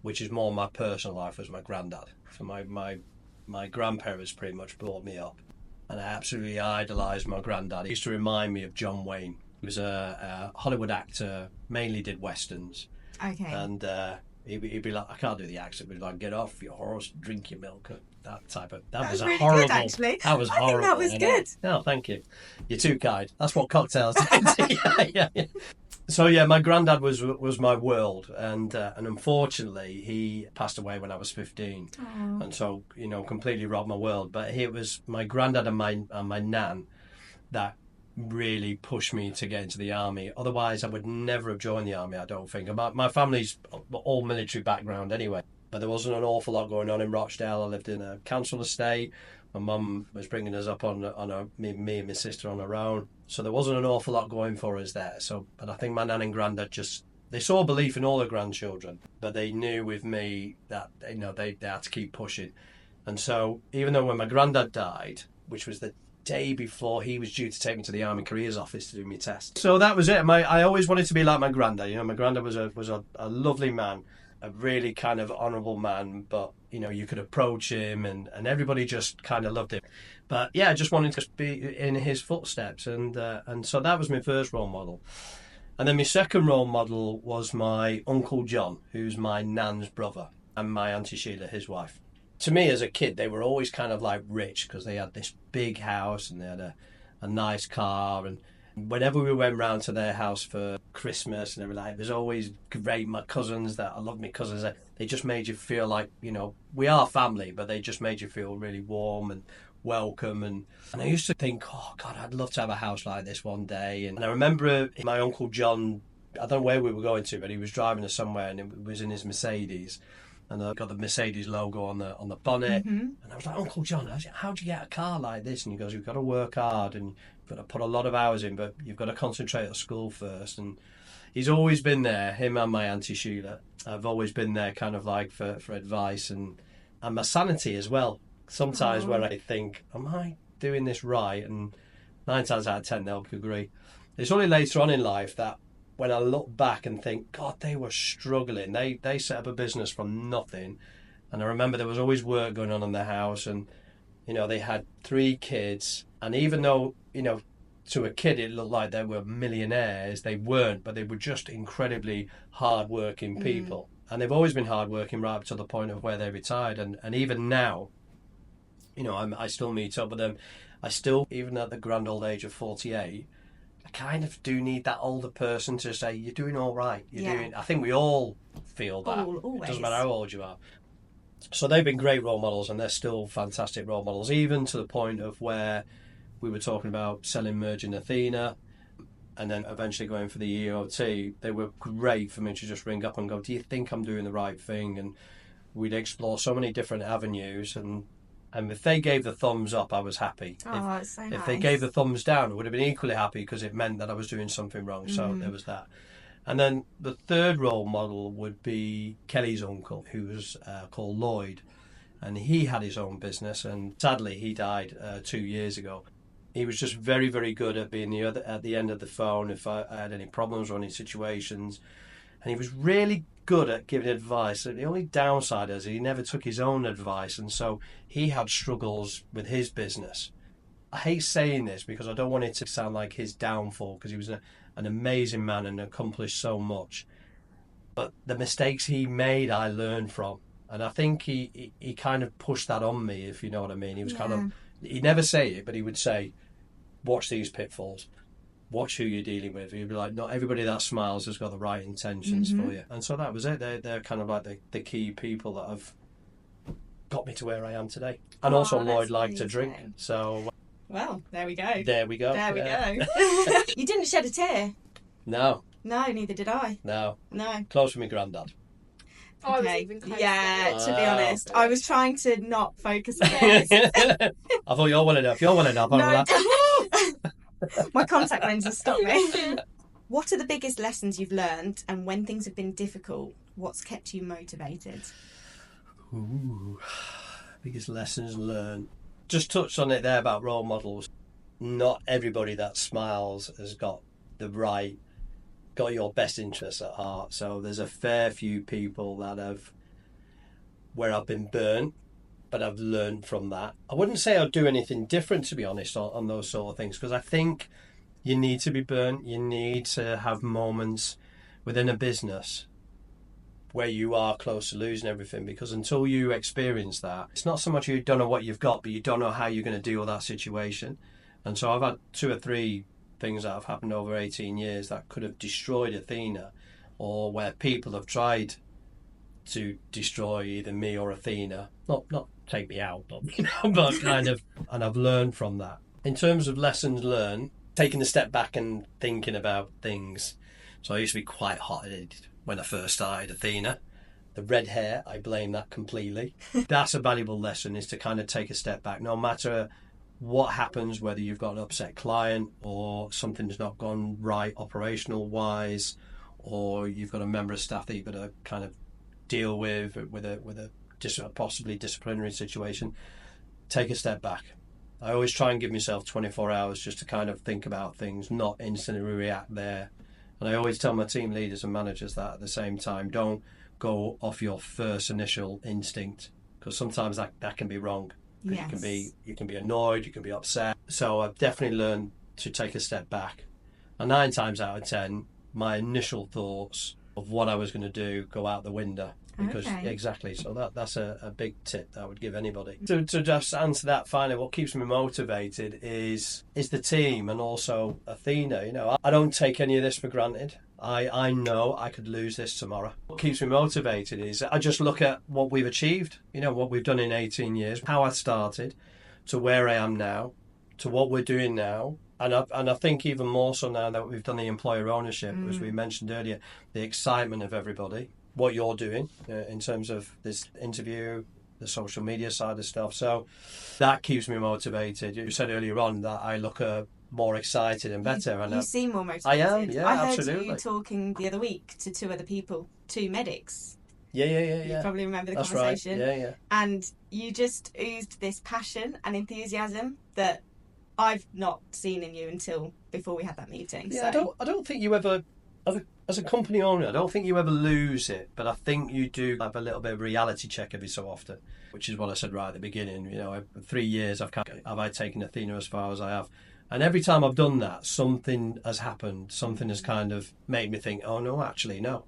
which is more my personal life, was my granddad. So my grandparents pretty much brought me up, and I absolutely idolised my granddad. He used to remind me of John Wayne. He was a Hollywood actor, mainly did westerns. Okay. And he'd be like, I can't do the accent, but he'd like, get off your horse, drink your milk. That type of... That was really horrible. Good, actually. That was horrible. I think that was good. No, thank you. You're too kind. That's what cocktails do. yeah. So yeah, my granddad was my world, and unfortunately he passed away when I was 15. Aww. And so completely robbed my world. But it was my granddad and my nan that really pushed me to get into the army. Otherwise, I would never have joined the army, I don't think. My family's all military background anyway, but there wasn't an awful lot going on in Rochdale. I lived in a council estate. My mum was bringing us up on me and my sister on her own, so there wasn't an awful lot going for us there. But I think my nan and granddad they saw belief in all their grandchildren, but they knew with me that they had to keep pushing. And so even though when my granddad died, which was the day before he was due to take me to the Army Careers Office to do my test, so that was it. I always wanted to be like my granddad. My granddad was a lovely man, a really kind of honourable man, but you could approach him and everybody just kind of loved him. But yeah, I just wanted to be in his footsteps, and so that was my first role model. And then my second role model was my Uncle John, who's my nan's brother, and my Auntie Sheila, his wife. To me as a kid, they were always kind of like rich because they had this big house and they had a nice car, and whenever we went round to their house for Christmas and everything, it was always great. My cousins, I love my cousins, they just made you feel like, we are family, but they just made you feel really warm and welcome. And I used to think, oh God, I'd love to have a house like this one day. And I remember my Uncle John, I don't know where we were going to, but he was driving us somewhere and it was in his Mercedes. and I've got the Mercedes logo on the bonnet. Mm-hmm. And I was like, Uncle John, how'd you get a car like this? And he goes, you've got to work hard and you've got to put a lot of hours in, but you've got to concentrate at school first. And he's always been there, him and my Auntie Sheila. I've always been there kind of like for advice and my sanity as well. Sometimes where I think, am I doing this right? And 9 times out of 10, they'll agree. It's only later on in life that when I look back and think, God, they were struggling. They set up a business from nothing. And I remember there was always work going on in the house. And, you know, they had 3 kids. And even though, you know, to a kid it looked like they were millionaires, they weren't. But they were just incredibly hard-working people. And they've always been hard-working right up to the point of where they retired. And even now, you know, I still meet up with them. I still, even at the grand old age of 48, I kind of do need that older person to say, you're doing all right. You're doing. I think we all feel that. It doesn't matter how old you are. So they've been great role models, and they're still fantastic role models, even to the point of where we were talking about selling, merging Athena, and then eventually going for the EOT. They were great for me to just ring up and go, do you think I'm doing the right thing? And we'd explore so many different avenues, and if they gave the thumbs up, I was happy. That's so nice. If they gave the thumbs down, I would have been equally happy because it meant that I was doing something wrong. So there was that. And then the third role model would be Kelly's uncle, who was called Lloyd. And he had his own business. And sadly, he died 2 years ago. He was just very, very good at being at the end of the phone if I had any problems or any situations. And he was really good at giving advice. The only downside is he never took his own advice, and so he had struggles with his business. I hate saying this because I don't want it to sound like his downfall, because he was an amazing man and accomplished so much. But the mistakes he made, I learned from. And I think he kind of pushed that on me, if you know what I mean. He was kind of, he'd never say it, but he would say, watch these pitfalls. Watch who you're dealing with. You'd be like, not everybody that smiles has got the right intentions for you. And so that was it. They're kind of like the key people that have got me to where I am today. And also Lloyd liked to drink. So, well, there we go. There we go. There we go. You didn't shed a tear? No. No, neither did I. No. No. Close with my granddad. I was even closer. Yeah, to be honest. I was trying to not focus on it. I thought you're well enough. You're well enough. No, my contact lenses stopped me. What are the biggest lessons you've learned, and when things have been difficult, what's kept you motivated? Ooh, biggest lessons learned. Just touched on it there about role models. Not everybody that smiles has got your best interests at heart. So there's a fair few people that where I've been burnt, but I've learned from that. I wouldn't say I'd do anything different, to be honest, on those sort of things, because I think you need to be burnt. You need to have moments within a business where you are close to losing everything, because until you experience that, it's not so much you don't know what you've got, but you don't know how you're going to deal with that situation. And so I've had 2 or 3 things that have happened over 18 years that could have destroyed Athena, or where people have tried to destroy either me or Athena. Not take me out, but kind of, and I've learned from that. In terms of lessons learned, taking a step back and thinking about things. So I used to be quite hot-headed when I first started Athena. The red hair, I blame that completely. That's a valuable lesson, is to kind of take a step back, no matter what happens, whether you've got an upset client or something's not gone right operational wise, or you've got a member of staff that you've got to kind of deal with a possibly disciplinary situation. Take a step back. I always try and give myself 24 hours just to kind of think about things, not instantly react there. And I always tell my team leaders and managers that at the same time, don't go off your first initial instinct, because sometimes that can be wrong. Yes. You can be annoyed, you can be upset. So I've definitely learned to take a step back. And 9 times out of 10, my initial thoughts of what I was going to do go out the window. Because exactly, so that's a big tip that I would give anybody. To just answer that finally, what keeps me motivated is the team, and also Athena. You know, I don't take any of this for granted. I know I could lose this tomorrow. What keeps me motivated is I just look at what we've achieved, you know, what we've done in 18 years, how I started, to where I am now, to what we're doing now. And I think even more so now that we've done the employer ownership, as we mentioned earlier, the excitement of everybody. what you're doing in terms of this interview, the social media side of stuff. So that keeps me motivated. You said earlier on that I look more excited and better. You seem more motivated. I am, yeah, I heard absolutely. you talking the other week to 2 other people, 2 medics. Yeah. You probably remember the That's conversation. Right. Yeah. And you just oozed this passion and enthusiasm that I've not seen in you until before we had that meeting. Yeah, so. I don't think you ever, as a company owner, I don't think you ever lose it, but I think you do have a little bit of reality check every so often, which is what I said right at the beginning. You know, 3 years have I taken Athena as far as I have. And every time I've done that, something has happened. Something has kind of made me think, oh, no, actually, no.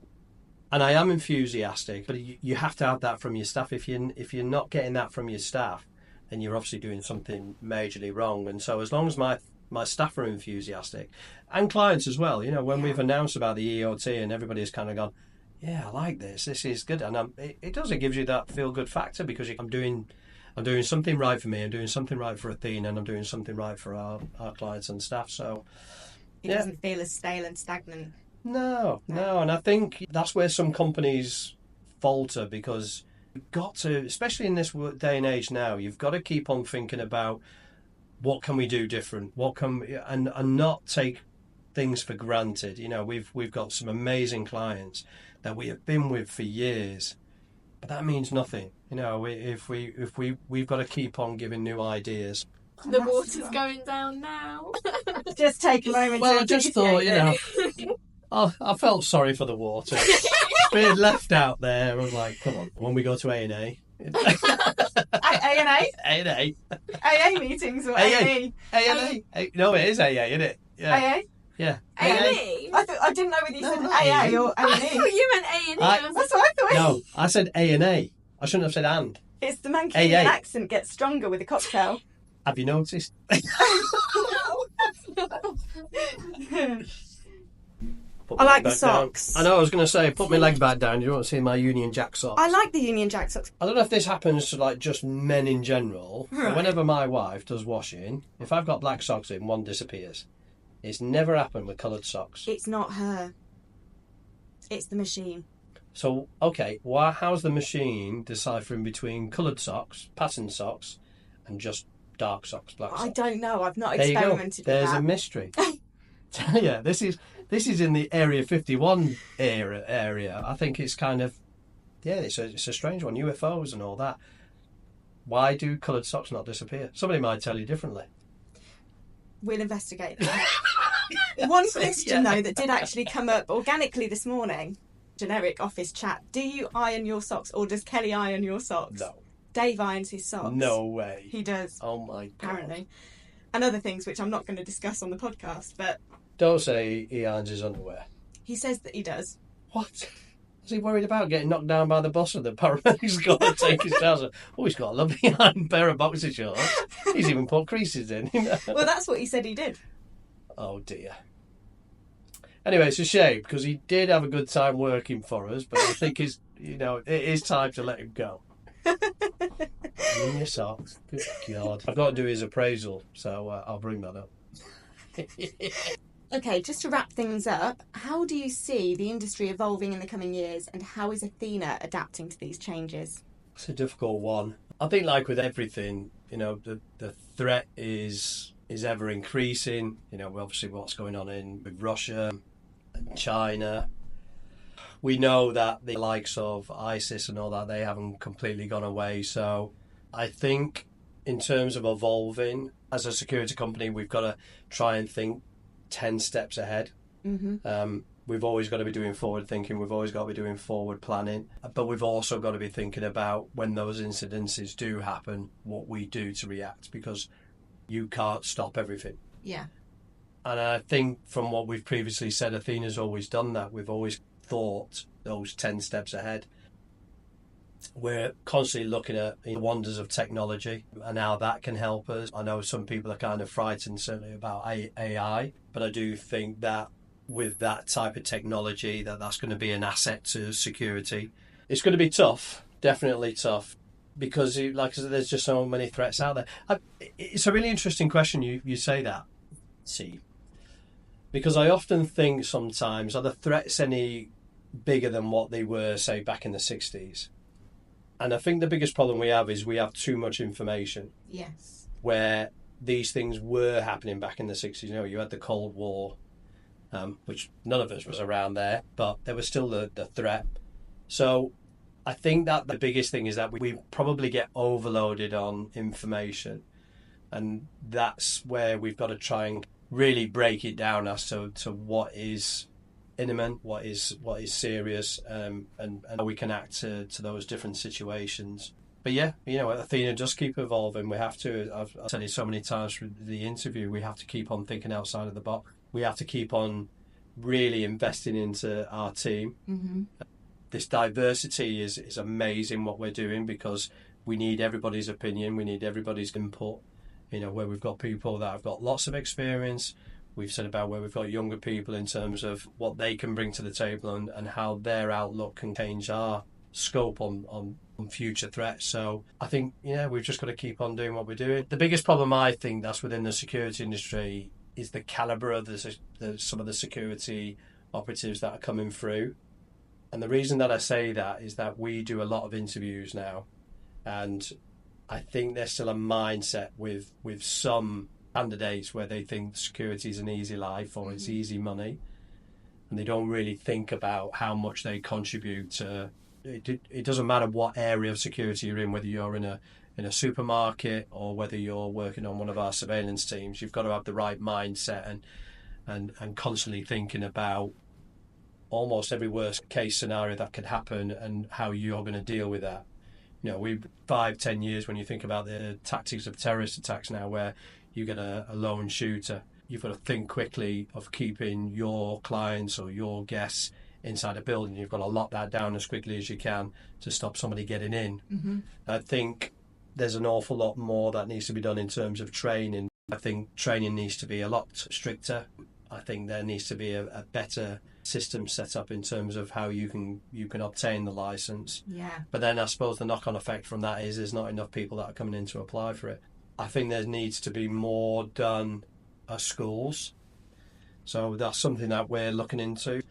And I am enthusiastic, but you have to have that from your staff. If you're not getting that from your staff, then you're obviously doing something majorly wrong. And so as long as my staff are enthusiastic, and clients as well, you know, when we've announced about the EOT and everybody's kind of gone, yeah, I like this is good. And it does, it gives you that feel-good factor because I'm doing something right for me, I'm doing something right for Athena, and I'm doing something right for our clients and staff. So it doesn't feel as stale and stagnant. No, and I think that's where some companies falter because you've got to, especially in this day and age now, you've got to keep on thinking about what can we do different, and not take things for granted. You know, we've got some amazing clients that we have been with for years, but that means nothing. You know, we've got to keep on giving new ideas. The water's going down now. Just take a moment. Well, I just thought, you know. I felt sorry for the water. Being left out there, I was like, come on, when we go to A&A. A&A? A&A. AA meetings or A&E? A&A. No, it is AA, isn't it? Yeah. AA? Yeah. A&E? I didn't know whether you said AA or I A&E. thought you meant A&E. That's what I thought. No, I said A&A. I shouldn't have said and. It's the Mancunian AA. accent gets stronger with a cocktail. Have you noticed? I like the socks. Down. I know, I was going to say, put my leg back down. You want to see my Union Jack socks? I like the Union Jack socks. I don't know if this happens to like just men in general. Right. But whenever my wife does washing, if I've got black socks in, one disappears. It's never happened with coloured socks. It's not her. It's the machine. So, okay, how's the machine deciphering between coloured socks, patterned socks, and just dark socks, black socks? I don't know. I've not There you go. experimented with There's that. a mystery. Yeah, this is in the Area 51 area. I think it's kind of, it's a strange one. UFOs and all that. Why do coloured socks not disappear? Somebody might tell you differently. We'll investigate that. One question, though, that did actually come up organically this morning, generic office chat. Do you iron your socks or does Kelly iron your socks? No. Dave irons his socks. No way. He does. Oh my God. Apparently. And other things which I'm not going to discuss on the podcast, but... Don't say he irons his underwear. He says that he does. What? Is he worried about getting knocked down by the boss and the paramedic's got to take his trousers? Oh, he's got a lovely iron pair of boxer shorts. He's even put creases in. Well, that's what he said he did. Oh, dear. Anyway, it's a shame because he did have a good time working for us, but I think it is time to let him go. In your socks. Good God. I've got to do his appraisal, so I'll bring that up. Okay, just to wrap things up, how do you see the industry evolving in the coming years and how is Athena adapting to these changes? It's a difficult one. I think like with everything, the threat is ever increasing. Obviously what's going on with Russia and China. We know that the likes of ISIS and all that, they haven't completely gone away. So I think in terms of evolving, as a security company, we've got to try and think 10 steps ahead. Mm-hmm. We've always got to be doing forward thinking. We've always got to be doing forward planning. But we've also got to be thinking about when those incidences do happen, what we do to react, because you can't stop everything. Yeah. And I think from what we've previously said, Athena's always done that. We've always thought those 10 steps ahead. We're constantly looking at the wonders of technology and how that can help us. I know some people are kind of frightened, certainly, about AI, but I do think that with that type of technology, that's going to be an asset to security. It's going to be tough, definitely tough, because, like I said, there's just so many threats out there. It's a really interesting question you say that, see, because I often think sometimes, are the threats any bigger than what they were, say, back in the 60s. And I think the biggest problem we have is we have too much information. Yes. Where these things were happening back in the 60s. You know, you had the Cold War, which none of us was around there, but there was still the threat. So I think that the biggest thing is that we probably get overloaded on information. And that's where we've got to try and really break it down as to what is imminent, what is serious, and how we can act to those different situations. But yeah, you know, Athena does keep evolving. We have to, I've said it so many times through the interview, we have to keep on thinking outside of the box. We have to keep on really investing into our team. Mm-hmm. This diversity is amazing what we're doing, because we need everybody's opinion, we need everybody's input. You know, where we've got people that have got lots of experience. We've said about where we've got younger people in terms of what they can bring to the table and how their outlook can change our scope on future threats. So I think, yeah, we've just got to keep on doing what we're doing. The biggest problem I think that's within the security industry is the calibre of some of the security operatives that are coming through. And the reason that I say that is that we do a lot of interviews now, and I think there's still a mindset with some candidates where they think security is an easy life or it's easy money, and they don't really think about how much they contribute to. It doesn't matter what area of security you're in, whether you're in a supermarket or whether you're working on one of our surveillance teams. You've got to have the right mindset and constantly thinking about almost every worst case scenario that could happen and how you're going to deal with that. You know, 5-10 years when you think about the tactics of terrorist attacks now, where you get a lone shooter, you've got to think quickly of keeping your clients or your guests inside a building. You've got to lock that down as quickly as you can to stop somebody getting in. Mm-hmm. I think there's an awful lot more that needs to be done in terms of training. I think training needs to be a lot stricter. I think there needs to be a better system set up in terms of how you can obtain the license. Yeah. But then I suppose the knock-on effect from that is there's not enough people that are coming in to apply for it. I think there needs to be more done at schools. So that's something that we're looking into,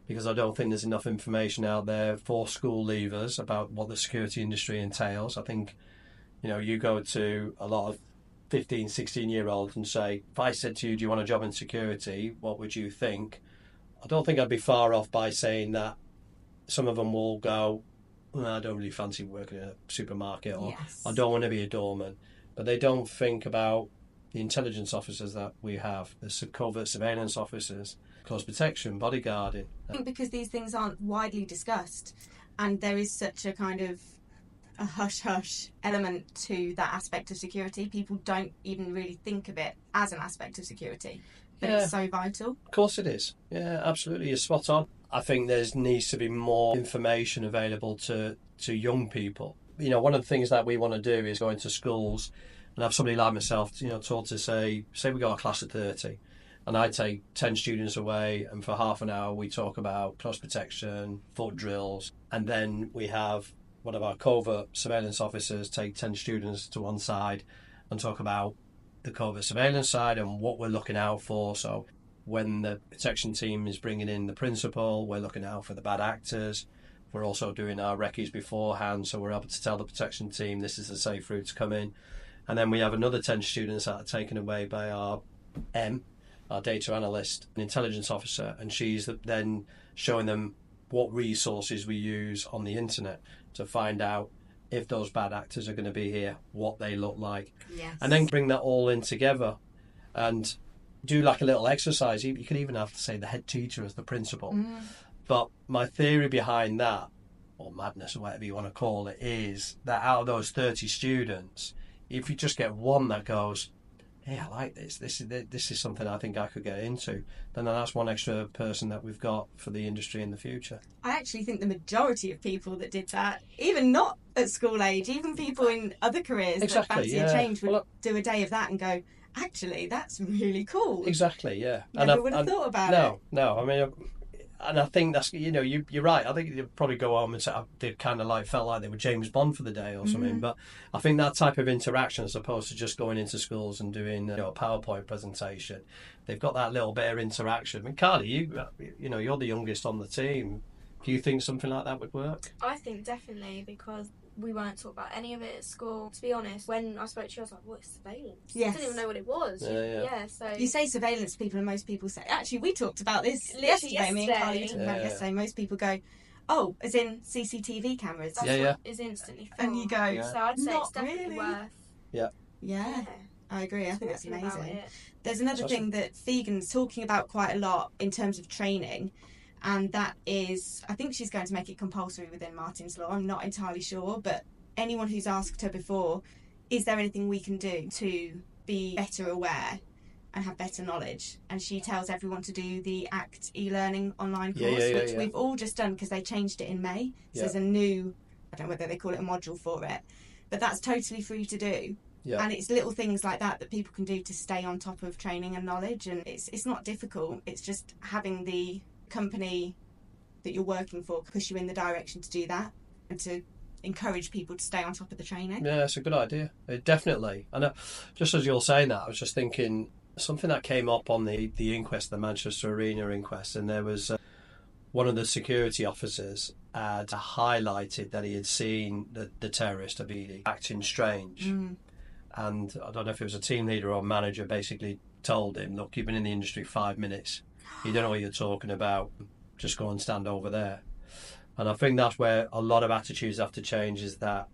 because I don't think there's enough information out there for school leavers about what the security industry entails. I think, you know, you go to a lot of 15, 16-year-olds and say, if I said to you, do you want a job in security, what would you think? I don't think I'd be far off by saying that some of them will go, well, I don't really fancy working in a supermarket, or Yes. I don't want to be a doorman. But they don't think about the intelligence officers that we have, the covert surveillance officers, close protection, bodyguarding. I think because these things aren't widely discussed, and there is such a kind of a hush-hush element to that aspect of security, people don't even really think of it as an aspect of security. But Yeah. it's so vital. Of course it is. Yeah, absolutely. You're spot on. I think there needs to be more information available to young people. You know, one of the things that we want to do is go into schools and have somebody like myself, you know, taught to say we got a class of 30, and I take 10 students away, and for half an hour we talk about close protection, foot drills, and then we have one of our covert surveillance officers take 10 students to one side and talk about the covert surveillance side and what we're looking out for. So when the protection team is bringing in the principal, we're looking out for the bad actors. We're also doing our recce's beforehand, so we're able to tell the protection team this is the safe route to come in. And then we have another 10 students that are taken away by our data analyst, an intelligence officer, and she's then showing them what resources we use on the internet to find out if those bad actors are going to be here, what they look like. Yes. And then bring that all in together and do like a little exercise. You could even have to say the head teacher as the principal. Mm. But my theory behind that, or madness or whatever you want to call it, is that out of those 30 students, if you just get one that goes, hey, I like this. This is something I think I could get into, then that's one extra person that we've got for the industry in the future. I actually think the majority of people that did that, even not at school age, even people in other careers that fancy a change, would do a day of that and go, actually, that's really cool. Exactly, yeah. Never would have thought about it. No. I mean, and I think that's, you know, you're right. I think they'd probably go home and say they kind of like felt like they were James Bond for the day or something. But I think that type of interaction, as opposed to just going into schools and doing a PowerPoint presentation, they've got that little bit of interaction. I mean, Carly, you know, you're the youngest on the team. Do you think something like that would work? I think definitely, because we weren't taught about any of it at school. To be honest, when I spoke to you, I was like, what is surveillance? Yes. I didn't even know what it was. Yeah. So You say surveillance to people and most people say... Actually, we talked about this Literally yesterday. Me and Carly yesterday. talked about it yesterday. Most people go, oh, as in CCTV cameras. that's what is instantly thought. And you go, So I'd say not it's definitely really. worth. Yeah, I agree. I think that's talking about amazing. it. There's another That's thing that Fegan's talking about quite a lot in terms of training, and that is, I think she's going to make it compulsory within Martin's Law. I'm not entirely sure, but anyone who's asked her before, is there anything we can do to be better aware and have better knowledge? And she tells everyone to do the ACT e-learning online course, which we've all just done because they changed it in May. So there's a new, I don't know whether they call it a module for it, but that's totally free to do. Yeah. And it's little things like that that people can do to stay on top of training and knowledge, and it's not difficult. It's just having the company that you're working for push you in the direction to do that and to encourage people to stay on top of the training. Yeah, it's a good idea. Definitely. And just as you're saying that, I was just thinking something that came up on the inquest, the Manchester Arena inquest, and there was one of the security officers had highlighted that he had seen the terrorist Abidi acting strange. And I don't know if it was a team leader or manager basically told him, look, you've been in the industry 5 minutes. You don't know what you're talking about. Just go and stand over there. And I think that's where a lot of attitudes have to change, is that,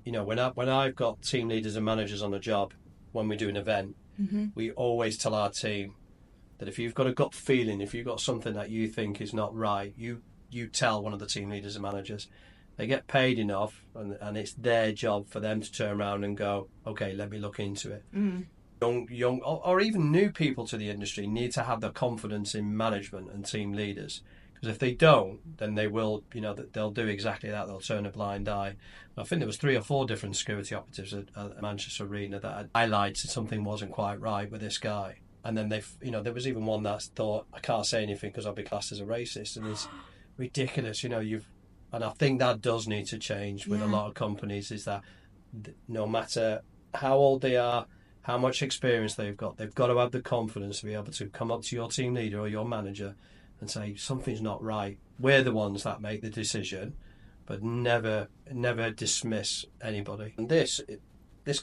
you know, when I've got team leaders and managers on a job, when we do an event, we always tell our team that if you've got a gut feeling, if you've got something that you think is not right, you tell one of the team leaders and managers. They get paid enough, and it's their job for them to turn around and go, okay, let me look into it. Young or even new people to the industry need to have the confidence in management and team leaders, because if they don't, then they will, you know, they'll do exactly that. They'll turn a blind eye. I think there was 3 or 4 different security operatives at Manchester Arena that had highlighted something wasn't quite right with this guy, and then there was even one that thought, I can't say anything because I'll be classed as a racist, and it's ridiculous. You know, and I think that does need to change with a lot of companies, is that no matter how old they are, how much experience they've got to have the confidence to be able to come up to your team leader or your manager and say, something's not right. We're the ones that make the decision, but never dismiss anybody. And this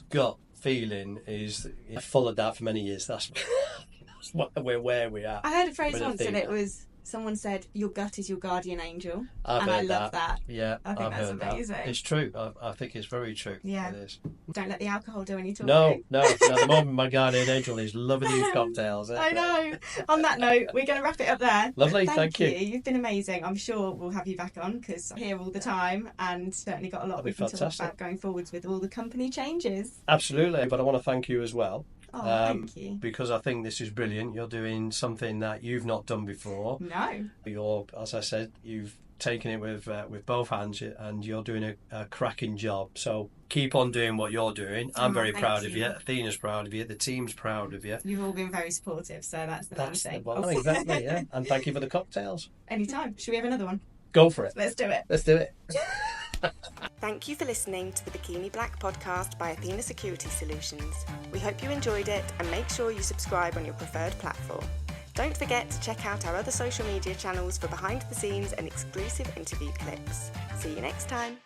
gut feeling is full of that for many years. That's where we are. I heard a phrase once, and it was, someone said, your gut is your guardian angel. I love that. Yeah, I think that's heard amazing. That. It's true. I think it's very true. Yeah. It is. Don't let the alcohol do any talking. No. At the moment, my guardian angel is loving these cocktails. I know. On that note, we're going to wrap it up there. Lovely, Thank you. you. You've been amazing. I'm sure we'll have you back on, because I'm here all the time, and certainly got a lot we can talk about going forwards with all the company changes. Absolutely, but I want to thank you as well. Oh, thank you. Because I think this is brilliant. You're doing something that you've not done before. No. As I said, you've taken it with both hands, and you're doing a cracking job. So keep on doing what you're doing. I'm very proud of you. Athena's proud of you. The team's proud of you. You've all been very supportive, so that's the main thing. Well, exactly, yeah. And thank you for the cocktails. Anytime. Should we have another one? Go for it. Let's do it. Let's do it. Thank you for listening to the Bikini Black podcast by Athena Security Solutions. We hope you enjoyed it, and make sure you subscribe on your preferred platform. Don't forget to check out our other social media channels for behind the scenes and exclusive interview clips. See you next time.